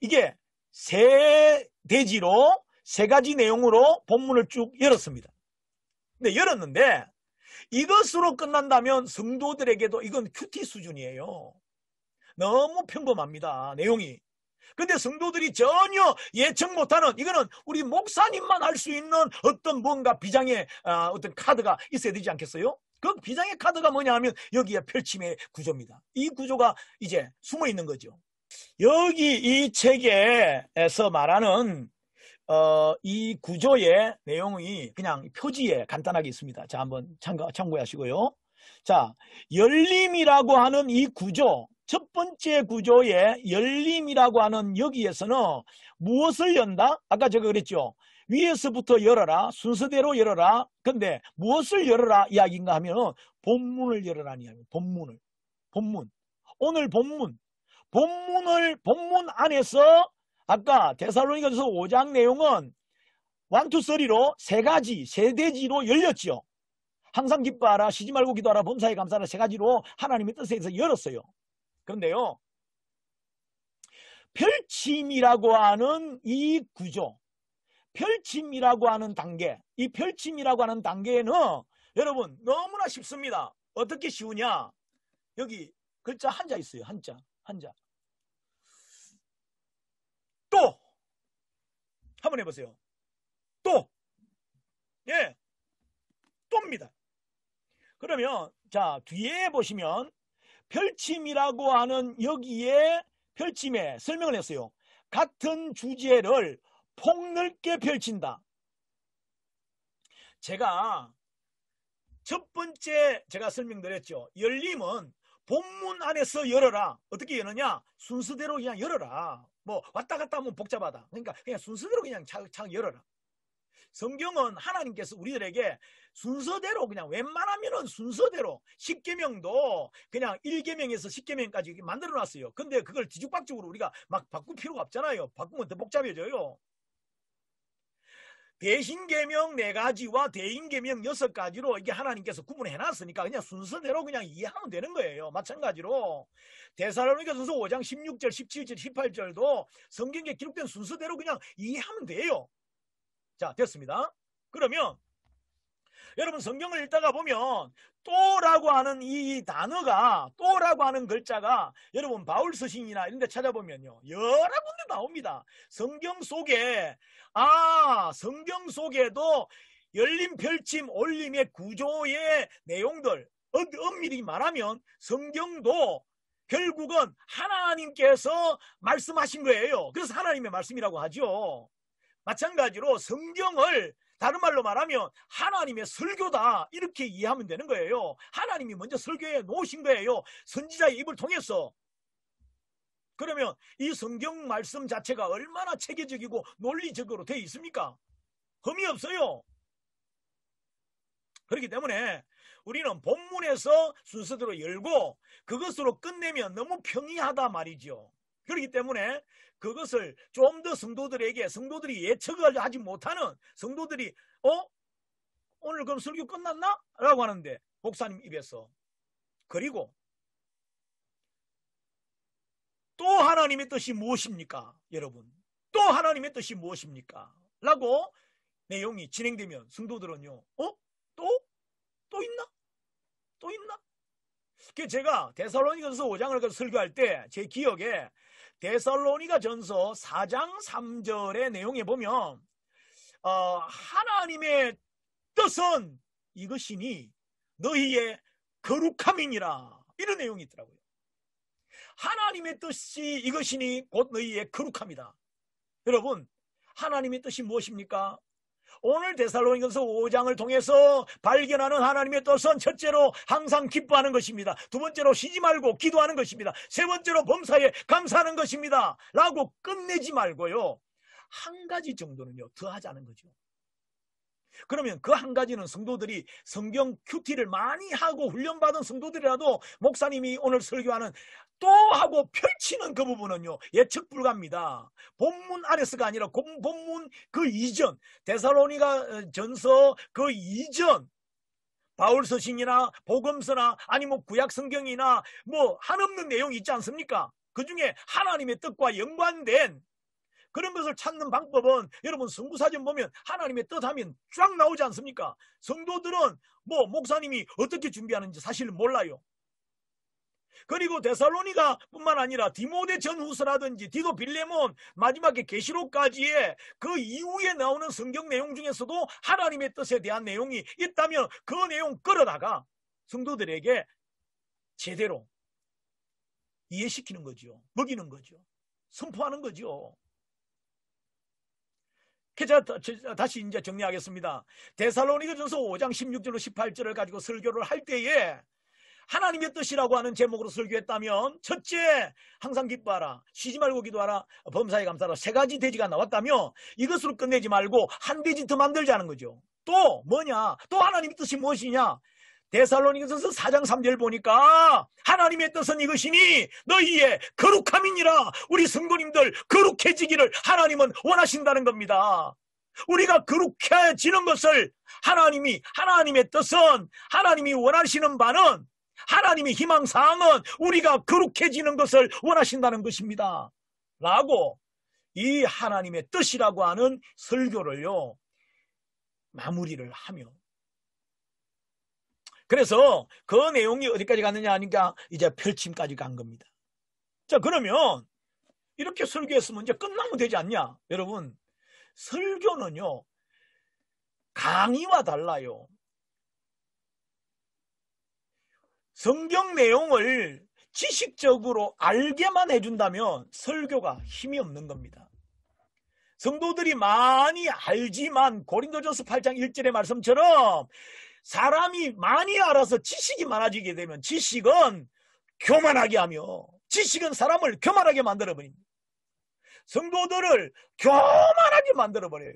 이게 세 대지로 세 가지 내용으로 본문을 쭉 열었습니다. 근데 열었는데 이것으로 끝난다면 성도들에게도 이건 큐티 수준이에요. 너무 평범합니다, 내용이. 근데 성도들이 전혀 예측 못하는, 이거는 우리 목사님만 알 수 있는 어떤 뭔가 비장의 어떤 카드가 있어야 되지 않겠어요? 그 비장의 카드가 뭐냐 하면 여기에 펼침의 구조입니다. 이 구조가 이제 숨어 있는 거죠. 여기 이 책에서 말하는 이 구조의 내용이 그냥 표지에 간단하게 있습니다. 자, 한번 참고하시고요. 자, 열림이라고 하는 이 구조, 첫 번째 구조의 열림이라고 하는 여기에서는 무엇을 연다? 아까 제가 그랬죠. 위에서부터 열어라, 순서대로 열어라. 근데 무엇을 열어라 이야기인가 하면 본문을 열어라는 이야기입니다. 본문. 오늘 본문 안에서 아까 데살로니가서 5장 내용은 1, 2, 3로 세 가지, 세 대지로 열렸죠. 항상 기뻐하라, 쉬지 말고 기도하라, 범사에 감사하라, 세 가지로 하나님의 뜻에 의해서 열었어요. 그런데요, 펼침이라고 하는 이 구조, 펼침이라고 하는 단계, 이 펼침이라고 하는 단계는 여러분 너무나 쉽습니다. 어떻게 쉬우냐? 여기 글자 한자 있어요. 한자. 또 한번 해보세요. 또. 예, 또입니다. 그러면 자, 뒤에 보시면 펼침이라고 하는 여기에 펼침에 설명을 했어요. 같은 주제를 폭넓게 펼친다. 제가 첫 번째 제가 설명드렸죠. 열림은 본문 안에서 열어라. 어떻게 여느냐? 순서대로 그냥 열어라. 뭐 왔다 갔다 하면 복잡하다. 그러니까 그냥 순서대로 그냥 차곡차곡 열어라. 성경은 하나님께서 우리들에게 순서대로 그냥 웬만하면은 순서대로 10계명도 그냥 1계명에서 10계명까지 만들어 놨어요. 근데 그걸 뒤죽박죽으로 우리가 막 바꿀 필요가 없잖아요. 바꾸면 더 복잡해져요. 대신계명 4가지와 대인계명 6가지로 이게 하나님께서 구분해 놨으니까 그냥 순서대로 그냥 이해하면 되는 거예요. 마찬가지로 데살로니가전서 5장 16절, 17절, 18절도 성경에 기록된 순서대로 그냥 이해하면 돼요. 자, 됐습니다. 그러면 여러분 성경을 읽다가 보면 또라고 하는 이 단어가, 또라고 하는 글자가 여러분 바울 서신이나 이런 데 찾아보면요 여러 군데 나옵니다. 성경 속에 성경 속에도 열림, 펼침, 올림의 구조의 내용들 엄밀히 말하면 성경도 결국은 하나님께서 말씀하신 거예요. 그래서 하나님의 말씀이라고 하죠. 마찬가지로 성경을 다른 말로 말하면 하나님의 설교다 이렇게 이해하면 되는 거예요. 하나님이 먼저 설교해 놓으신 거예요. 선지자의 입을 통해서. 그러면 이 성경 말씀 자체가 얼마나 체계적이고 논리적으로 되어 있습니까? 흠이 없어요. 그렇기 때문에 우리는 본문에서 순서대로 열고 그것으로 끝내면 너무 평이하다 말이죠. 그렇기 때문에 그것을 좀 더 성도들이 예측을 하지 못하는 성도들이 오늘 그럼 설교 끝났나? 라고 하는데 목사님 입에서, 그리고 또 하나님의 뜻이 무엇입니까? 여러분, 또 하나님의 뜻이 무엇입니까? 라고 내용이 진행되면 성도들은요, 또 있나? 또 있나? 제가 데살로니가전서 5장을 설교할 때 제 기억에 데살로니가전서 4장 3절의 내용에 보면 하나님의 뜻은 이것이니 너희의 거룩함이니라, 이런 내용이 있더라고요. 하나님의 뜻이 이것이니 곧 너희의 거룩함이다. 여러분, 하나님의 뜻이 무엇입니까? 오늘 데살로니가전서 5장을 통해서 발견하는 하나님의 뜻은 첫째로 항상 기뻐하는 것입니다. 두 번째로 쉬지 말고 기도하는 것입니다. 세 번째로 범사에 감사하는 것입니다. 라고 끝내지 말고요, 한 가지 정도는요 더 하자는 거죠. 그러면 그 한 가지는 성도들이 성경 큐티를 많이 하고 훈련받은 성도들이라도 목사님이 오늘 설교하는 또 하고 펼치는 그 부분은요 예측 불가입니다. 본문 안에서가 아니라 본문 그 이전, 데살로니가 전서 그 이전 바울 서신이나 복음서나 아니면 구약 성경이나 뭐 한없는 내용이 있지 않습니까? 그 중에 하나님의 뜻과 연관된 그런 것을 찾는 방법은 여러분 성구사전 보면 하나님의 뜻 하면 쫙 나오지 않습니까? 성도들은 뭐 목사님이 어떻게 준비하는지 사실 몰라요. 그리고 데살로니가 뿐만 아니라 디모데 전후서라든지 디도 빌레몬 마지막에 계시록까지의 그 이후에 나오는 성경 내용 중에서도 하나님의 뜻에 대한 내용이 있다면 그 내용 끌어다가 성도들에게 제대로 이해시키는 거죠. 먹이는 거죠. 선포하는 거죠. 다시 이제 정리하겠습니다. 데살로니가전서 5장 16절로 18절을 가지고 설교를 할 때에 하나님의 뜻이라고 하는 제목으로 설교했다면 첫째, 항상 기뻐하라, 쉬지 말고 기도하라, 범사에 감사하라, 세 가지 대지가 나왔다며 이것으로 끝내지 말고 한 대지 더 만들자는 거죠. 또 뭐냐? 또 하나님의 뜻이 무엇이냐? 데살로니가전서 4장 3절 보니까 하나님의 뜻은 이것이니 너희의 거룩함이니라. 우리 성도님들 거룩해지기를 하나님은 원하신다는 겁니다. 우리가 거룩해지는 것을 하나님의 뜻은, 하나님이 원하시는 바는, 하나님의 희망사항은 우리가 거룩해지는 것을 원하신다는 것입니다. 라고 이 하나님의 뜻이라고 하는 설교를요 마무리를 하며, 그래서 그 내용이 어디까지 갔느냐 하니까 이제 펼침까지 간 겁니다. 자, 그러면 이렇게 설교했으면 이제 끝나면 되지 않냐? 여러분, 설교는요 강의와 달라요. 성경 내용을 지식적으로 알게만 해준다면 설교가 힘이 없는 겁니다. 성도들이 많이 알지만 고린도전서 8장 1절의 말씀처럼 사람이 많이 알아서 지식이 많아지게 되면 지식은 교만하게 하며, 지식은 사람을 교만하게 만들어버립니다. 성도들을 교만하게 만들어버려요.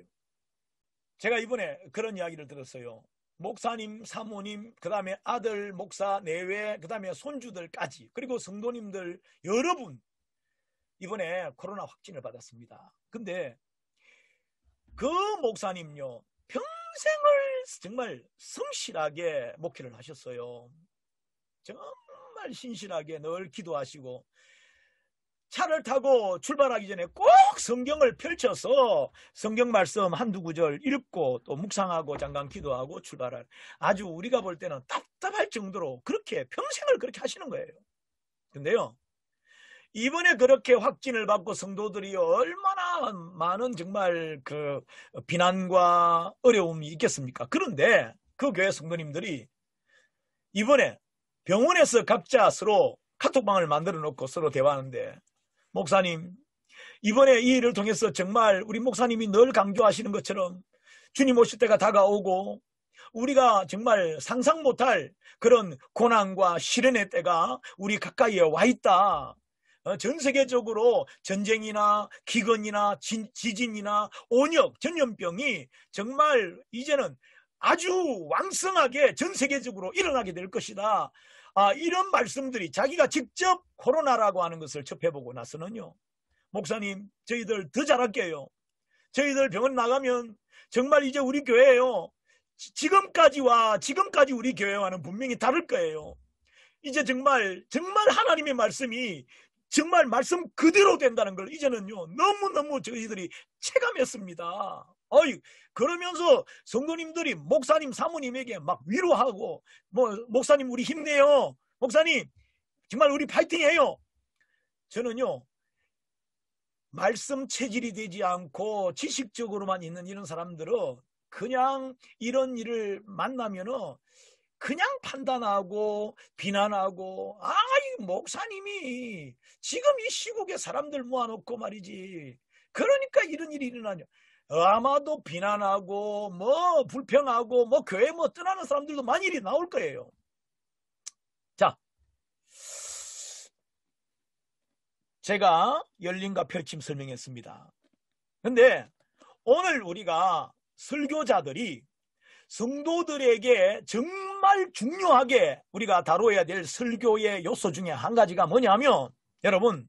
제가 이번에 그런 이야기를 들었어요. 목사님, 사모님, 그 다음에 아들, 목사, 내외, 그 다음에 손주들까지, 그리고 성도님들 여러분 이번에 코로나 확진을 받았습니다. 근데 그 목사님요 평생을 정말 성실하게 목회를 하셨어요. 정말 신실하게 늘 기도하시고 차를 타고 출발하기 전에 꼭 성경을 펼쳐서 성경 말씀 한두 구절 읽고 또 묵상하고 잠깐 기도하고 출발할, 아주 우리가 볼 때는 답답할 정도로 그렇게 평생을 그렇게 하시는 거예요. 근데요 이번에 그렇게 확진을 받고 성도들이 얼마나 많은 정말 그 비난과 어려움이 있겠습니까? 그런데 그 교회 성도님들이 이번에 병원에서 각자 서로 카톡방을 만들어 놓고 서로 대화하는데, 목사님, 이번에 이 일을 통해서 정말 우리 목사님이 늘 강조하시는 것처럼 주님 오실 때가 다가오고 우리가 정말 상상 못할 그런 고난과 시련의 때가 우리 가까이에 와 있다. 전 세계적으로 전쟁이나 기근이나 지진이나 온역, 전염병이 정말 이제는 아주 왕성하게 전 세계적으로 일어나게 될 것이다. 이런 말씀들이 자기가 직접 코로나라고 하는 것을 접해보고 나서는요, 목사님, 저희들 더 잘할게요. 저희들 병원 나가면 정말 이제 우리 교회예요. 지금까지 우리 교회와는 분명히 다를 거예요. 이제 정말 하나님의 말씀이 정말 말씀 그대로 된다는 걸 이제는요 너무너무 저희들이 체감했습니다. 그러면서 성도님들이 목사님, 사모님에게 막 위로하고, 목사님 우리 힘내요, 목사님 정말 우리 파이팅해요. 저는요 말씀 체질이 되지 않고 지식적으로만 있는 이런 사람들은 그냥 이런 일을 만나면은 그냥 판단하고 비난하고, 목사님이 지금 이 시국에 사람들 모아놓고 말이지 그러니까 이런 일이 일어나냐, 아마도 비난하고 불평하고 교회 떠나는 사람들도 많이 나올 거예요. 자, 제가 열림과 펼침 설명했습니다. 근데 오늘 우리가 설교자들이 성도들에게 정말 중요하게 우리가 다뤄야 될 설교의 요소 중에 한 가지가 뭐냐면, 여러분,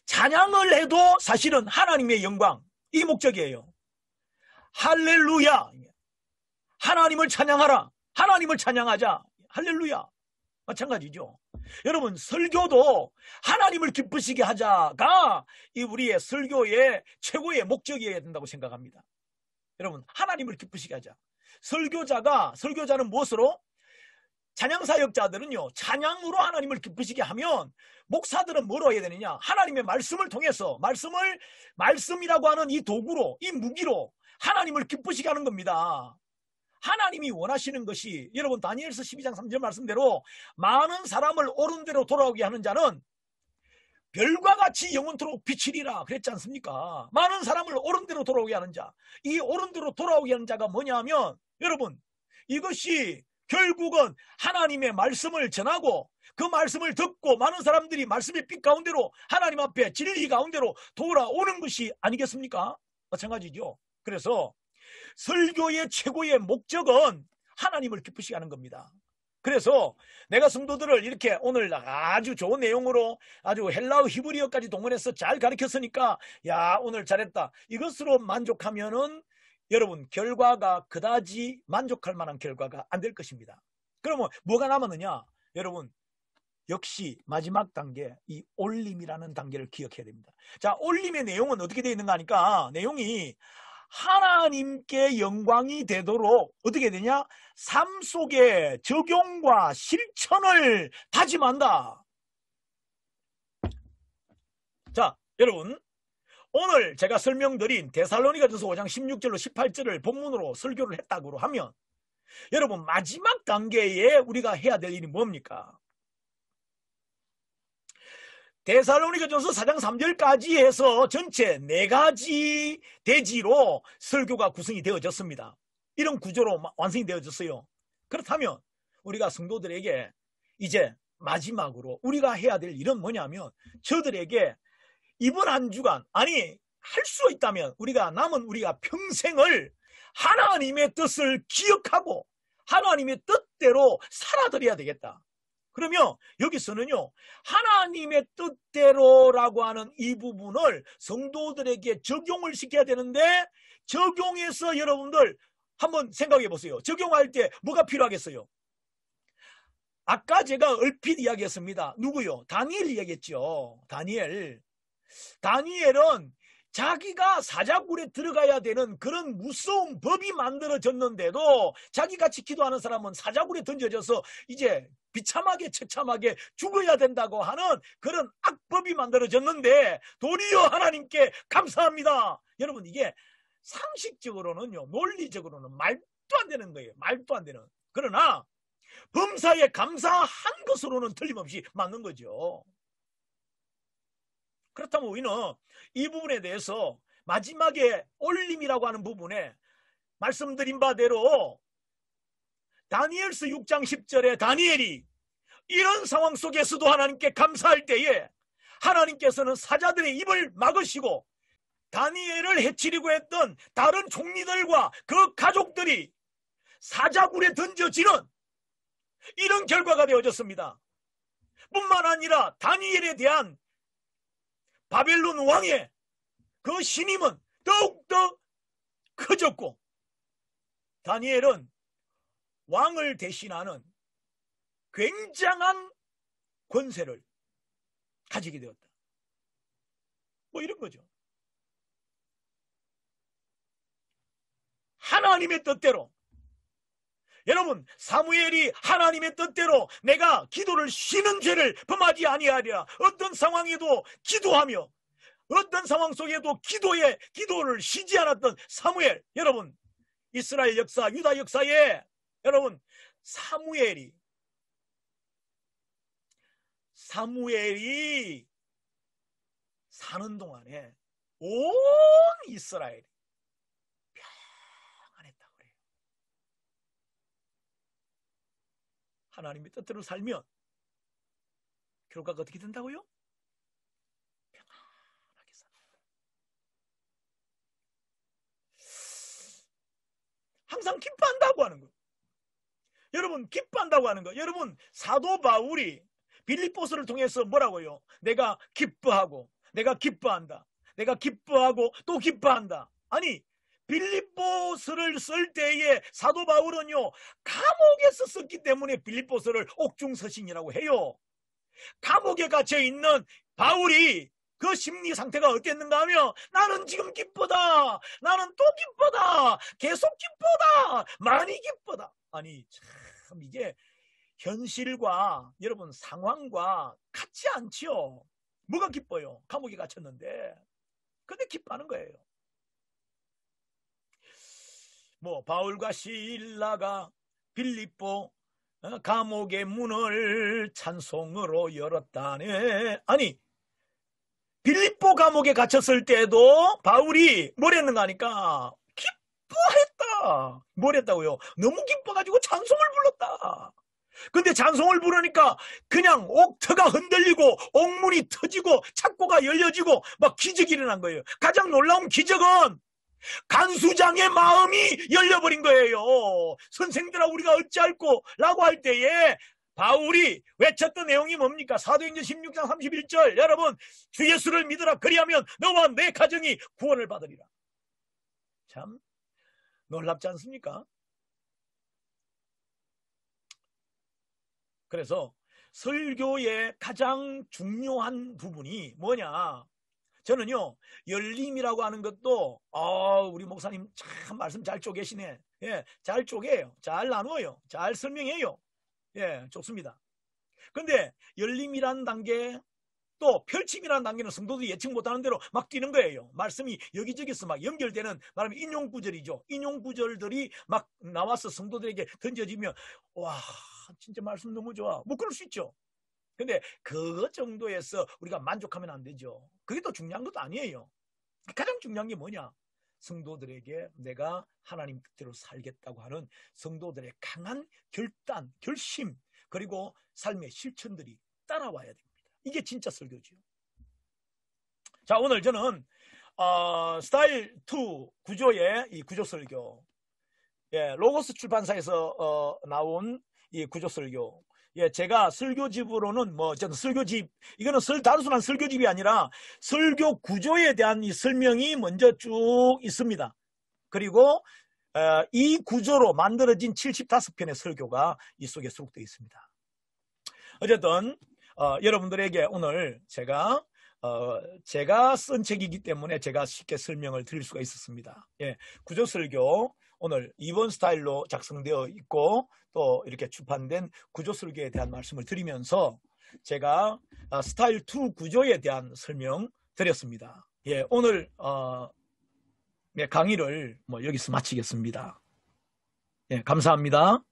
찬양을 해도 사실은 하나님의 영광, 이 목적이에요. 할렐루야, 하나님을 찬양하라, 하나님을 찬양하자, 할렐루야, 마찬가지죠. 여러분, 설교도 하나님을 기쁘시게 하자가 이 우리의 설교의 최고의 목적이어야 된다고 생각합니다. 여러분, 하나님을 기쁘시게 하자. 설교자는 무엇으로? 찬양사역자들은요, 찬양으로 하나님을 기쁘시게 하면, 목사들은 뭐로 해야 되느냐? 하나님의 말씀을 통해서 말씀이라고 하는 이 도구로, 이 무기로 하나님을 기쁘시게 하는 겁니다. 하나님이 원하시는 것이, 여러분 다니엘서 12장 3절 말씀대로 많은 사람을 옳은 대로 돌아오게 하는 자는 별과 같이 영원토록 비치리라 그랬지 않습니까? 많은 사람을 옳은 대로 돌아오게 하는 자, 이 옳은 대로 돌아오게 하는 자가 뭐냐면, 여러분, 이것이 결국은 하나님의 말씀을 전하고 그 말씀을 듣고 많은 사람들이 말씀의 빛 가운데로, 하나님 앞에 진리 가운데로 돌아오는 것이 아니겠습니까? 마찬가지죠. 그래서 설교의 최고의 목적은 하나님을 기쁘시게 하는 겁니다. 그래서 내가 성도들을 이렇게 오늘 아주 좋은 내용으로 아주 헬라어 히브리어까지 동원해서 잘 가르쳤으니까, 야, 오늘 잘했다, 이것으로 만족하면은 여러분, 결과가 그다지 만족할 만한 결과가 안 될 것입니다. 그러면 뭐가 남았느냐? 여러분, 역시 마지막 단계, 이 올림이라는 단계를 기억해야 됩니다. 자, 올림의 내용은 어떻게 되어 있는가 하니까, 내용이 하나님께 영광이 되도록 어떻게 되냐? 삶 속에 적용과 실천을 다짐한다. 자, 여러분, 오늘 제가 설명드린 데살로니가전서 5장 16절로 18절을 본문으로 설교를 했다고 하면, 여러분, 마지막 단계에 우리가 해야 될 일이 뭡니까? 데살로니가전서 4장 3절까지 해서 전체 4가지 대지로 설교가 구성이 되어졌습니다. 이런 구조로 완성이 되어졌어요. 그렇다면 우리가 성도들에게 이제 마지막으로 우리가 해야 될 일은 뭐냐면, 저들에게 이번 한 주간, 아니 할 수 있다면 우리가 평생을 하나님의 뜻을 기억하고 하나님의 뜻대로 살아드려야 되겠다. 그러면 여기서는요, 하나님의 뜻대로라고 하는 이 부분을 성도들에게 적용을 시켜야 되는데, 적용해서 여러분들 한번 생각해 보세요. 적용할 때 뭐가 필요하겠어요? 아까 제가 얼핏 이야기했습니다. 누구요? 다니엘 이야기했죠. 다니엘은 자기가 사자굴에 들어가야 되는 그런 무서운 법이 만들어졌는데도 자기가 지키도 하는 사람은 사자굴에 던져져서 이제 비참하게 처참하게 죽어야 된다고 하는 그런 악법이 만들어졌는데, 도리어 하나님께 감사합니다. 여러분, 이게 상식적으로는요, 논리적으로는 말도 안 되는 거예요. 말도 안 되는. 그러나 범사에 감사한 것으로는 틀림없이 맞는 거죠. 그렇다면 우리는 이 부분에 대해서 마지막에 올림이라고 하는 부분에 말씀드린 바대로 다니엘서 6장 10절에 다니엘이 이런 상황 속에서도 하나님께 감사할 때에 하나님께서는 사자들의 입을 막으시고 다니엘을 해치려고 했던 다른 총리들과 그 가족들이 사자굴에 던져지는 이런 결과가 되어졌습니다. 뿐만 아니라 다니엘에 대한 바벨론 왕의 그 신임은 더욱더 커졌고, 다니엘은 왕을 대신하는 굉장한 권세를 가지게 되었다. 뭐 이런 거죠. 하나님의 뜻대로, 여러분, 사무엘이 하나님의 뜻대로 내가 기도를 쉬는 죄를 범하지 아니하리라, 어떤 상황에도 기도하며 어떤 상황 속에도 기도를 쉬지 않았던 사무엘. 여러분, 이스라엘 역사, 유다 역사에 여러분, 사무엘이 사는 동안에 온 이스라엘이 평안했다고 그래요. 하나님의 뜻대로 살면 결과가 어떻게 된다고요? 평안하게 산다. 항상 기뻐한다고 하는 거. 여러분, 기뻐한다고 하는 거. 여러분, 사도 바울이 빌립보서를 통해서 뭐라고요? 내가 기뻐하고, 내가 기뻐한다. 내가 기뻐하고 또 기뻐한다. 아니, 빌립보서를 쓸 때에 사도 바울은요, 감옥에서 썼기 때문에 빌립보서를 옥중서신이라고 해요. 감옥에 갇혀 있는 바울이 그 심리 상태가 어땠는가 하면 나는 지금 기쁘다. 나는 또 기쁘다. 계속 기쁘다. 많이 기쁘다. 아니 참 이게 현실과 여러분 상황과 같지 않지요. 뭐가 기뻐요? 감옥에 갇혔는데. 근데 기뻐하는 거예요. 뭐 바울과 실라가 빌립보 감옥의 문을 찬송으로 열었다네. 아니 빌립보 감옥에 갇혔을 때도 바울이 뭘 했는가 하니까 기뻐했다. 뭘 했다고요? 너무 기뻐가지고 찬송을 불렀다. 근데 찬송을 부르니까 그냥 옥터가 흔들리고 옥문이 터지고 창고가 열려지고 막 기적이 일어난 거예요. 가장 놀라운 기적은 간수장의 마음이 열려버린 거예요. 선생들아 우리가 어찌할꼬 라고 할 때에 바울이 외쳤던 내용이 뭡니까? 사도행전 16장 31절 여러분 주 예수를 믿으라 그리하면 너와 내 가정이 구원을 받으리라. 참 놀랍지 않습니까? 그래서 설교의 가장 중요한 부분이 뭐냐? 저는요 열림이라고 하는 것도 우리 목사님 참 말씀 잘 쪼개시네. 예, 잘 쪼개요. 잘 나누어요. 잘 설명해요. 예, 좋습니다. 근데 열림이라는 단계 또 펼침이라는 단계는 성도들이 예측 못하는 대로 막 뛰는 거예요. 말씀이 여기저기서 막 연결되는 말하면 인용구절이죠. 인용구절들이 막 나와서 성도들에게 던져지면 와 진짜 말씀 너무 좋아. 뭐 그럴 수 있죠. 근데 그것 정도에서 우리가 만족하면 안 되죠. 그게 더 중요한 것도 아니에요. 가장 중요한 게 뭐냐? 성도들에게 내가 하나님 뜻대로 살겠다고 하는 성도들의 강한 결단, 결심 그리고 삶의 실천들이 따라와야 됩니다. 이게 진짜 설교지요. 자 오늘 저는 스타일 2 구조의 이 구조설교 로고스 출판사에서 나온 이 구조설교 제가 설교집으로는 저는 설교집 이거는 단순한 설교집이 아니라 설교 구조에 대한 이 설명이 먼저 쭉 있습니다. 그리고 이 구조로 만들어진 75편의 설교가 이 속에 수록되어 있습니다. 어쨌든 여러분들에게 오늘 제가 쓴 책이기 때문에 제가 쉽게 설명을 드릴 수가 있었습니다. 구조설교 오늘 2번 스타일로 작성되어 있고 또 이렇게 출판된 구조설교에 대한 말씀을 드리면서 제가 스타일 2 구조에 대한 설명 드렸습니다. 오늘 강의를 여기서 마치겠습니다. 감사합니다.